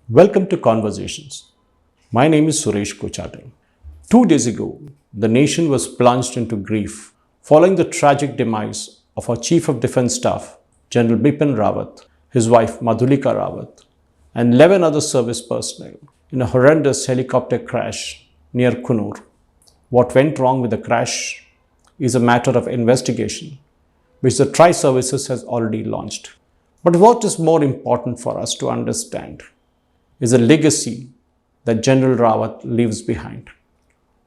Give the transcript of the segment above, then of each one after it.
Welcome to Conversations. My name is Suresh Kochatal. 2 days ago, the nation was plunged into grief following the tragic demise of our Chief of Defence Staff, General Bipin Rawat, his wife Madhulika Rawat, and 11 other service personnel in a horrendous helicopter crash near Coonoor. What went wrong with the crash is a matter of investigation, which the Tri-Services has already launched. But what is more important for us to understand is a legacy that General Rawat leaves behind.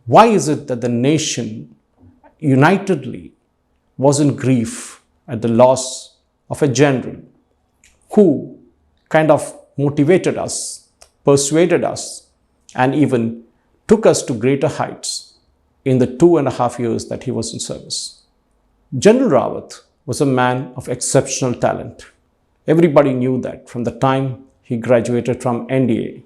Why is it that the nation unitedly was in grief at the loss of a general who kind of motivated us, persuaded us, and even took us to greater heights in the 2.5 years that he was in service? General Rawat was a man of exceptional talent. Everybody knew that from the time he graduated from NDA.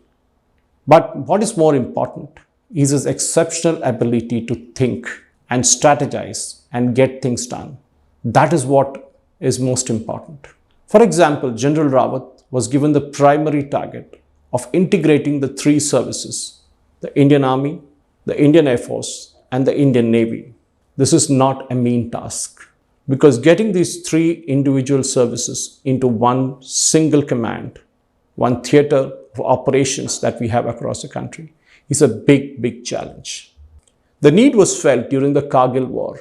But what is more important is his exceptional ability to think and strategize and get things done. That is what is most important. For example, General Rawat was given the primary target of integrating the three services: the Indian Army, the Indian Air Force, and the Indian Navy. This is not a mean task, because getting these three individual services into one single command, one theater of operations that we have across the country, is a big challenge. The need was felt during the Kargil War,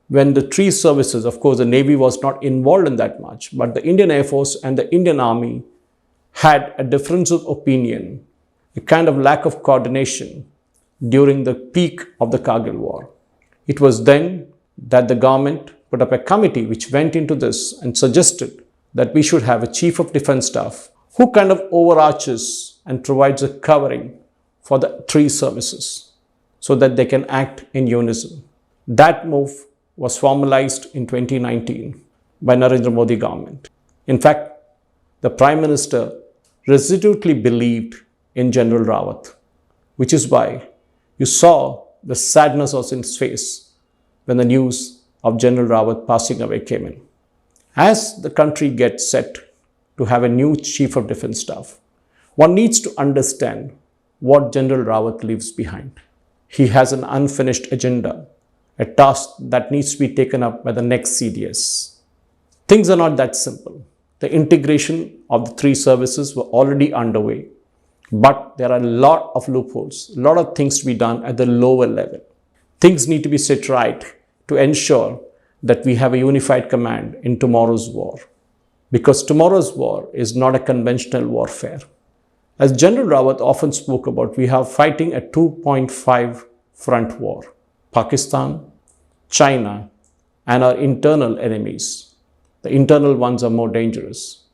when the three services, of course the Navy was not involved in that much, but the Indian Air Force and the Indian Army had a difference of opinion, a kind of lack of coordination during the peak of the Kargil War. It was then that the government put up a committee which went into this and suggested that we should have a Chief of Defence Staff who kind of overarches and provides a covering for the three services so that they can act in unison. That move was formalized in 2019 by Narendra Modi government. In fact, the Prime Minister resolutely believed in General Rawat, which is why you saw the sadness on his face when the news of General Rawat passing away came in. As the country gets set to have a new Chief of Defence Staff, one needs to understand what General Rawat leaves behind. He has an unfinished agenda, a task that needs to be taken up by the next CDS. Things are not that simple. The integration of the three services were already underway, but there are a lot of loopholes, a lot of things to be done at the lower level. Things need to be set right to ensure that we have a unified command in tomorrow's war. Because tomorrow's war is not a conventional warfare. As General Rawat often spoke about, we are fighting a 2.5 front war: Pakistan, China, and our internal enemies. The internal ones are more dangerous.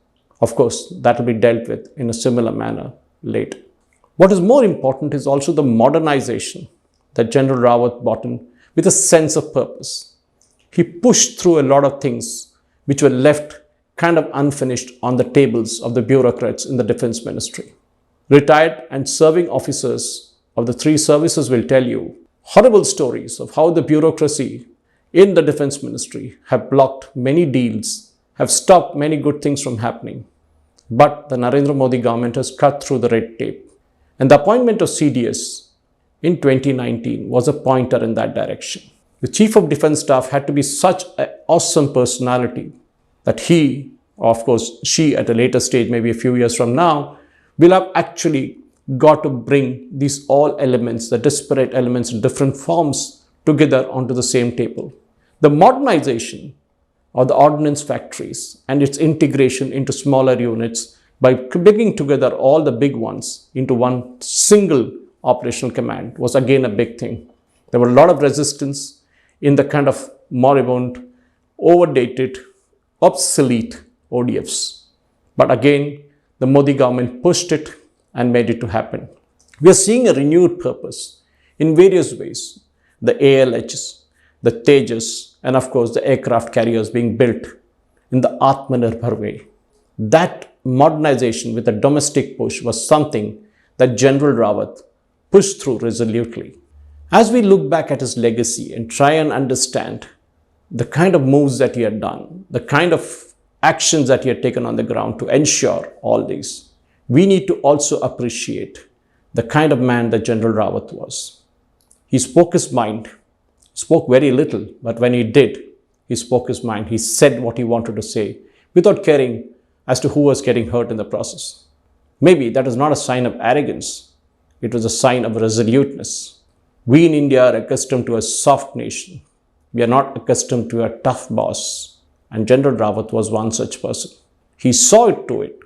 Of course, that will be dealt with in a similar manner later. What is more important is also the modernization that General Rawat brought in with a sense of purpose. He pushed through a lot of things which were left kind of unfinished on the tables of the bureaucrats in the Defence Ministry. Retired and serving officers of the three services will tell you horrible stories of how the bureaucracy in the Defence Ministry have blocked many deals, have stopped many good things from happening. But the Narendra Modi government has cut through the red tape. And the appointment of CDS in 2019 was a pointer in that direction. The Chief of Defence Staff had to be such an awesome personality that he, of course she at a later stage, maybe a few years from now, will have actually got to bring these all elements, the disparate elements in different forms, together onto the same table. The modernization of the ordnance factories and its integration into smaller units by bringing together all the big ones into one single operational command was again a big thing. There were a lot of resistance in the kind of moribund, overdated, obsolete ODFs. But again, the Modi government pushed it and made it to happen. We are seeing a renewed purpose in various ways. The ALHs, the Tejas, and of course the aircraft carriers being built in the Atmanirbhar way. That modernization with a domestic push was something that General Rawat pushed through resolutely. As we look back at his legacy and try and understand the kind of moves that he had done, the kind of actions that he had taken on the ground to ensure all these, we need to also appreciate the kind of man that General Rawat was. He spoke his mind, spoke very little, but when he did, he spoke his mind. He said what he wanted to say without caring as to who was getting hurt in the process. Maybe that is not a sign of arrogance. It was a sign of resoluteness. We in India are accustomed to a soft nation. We are not accustomed to a tough boss. And General Rawat was one such person. He saw it to it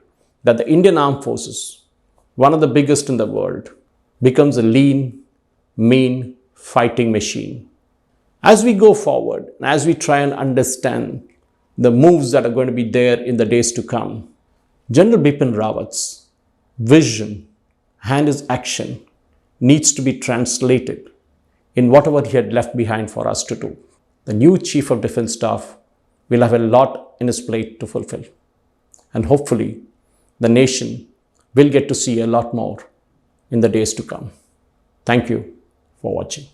that the Indian Armed Forces, one of the biggest in the world, becomes a lean, mean, fighting machine. As we go forward, and as we try and understand the moves that are going to be there in the days to come, General Bipin Rawat's vision and his action needs to be translated in whatever he had left behind for us to do. The new Chief of Defence Staff will have a lot in his plate to fulfill. And hopefully, the nation will get to see a lot more in the days to come. Thank you for watching.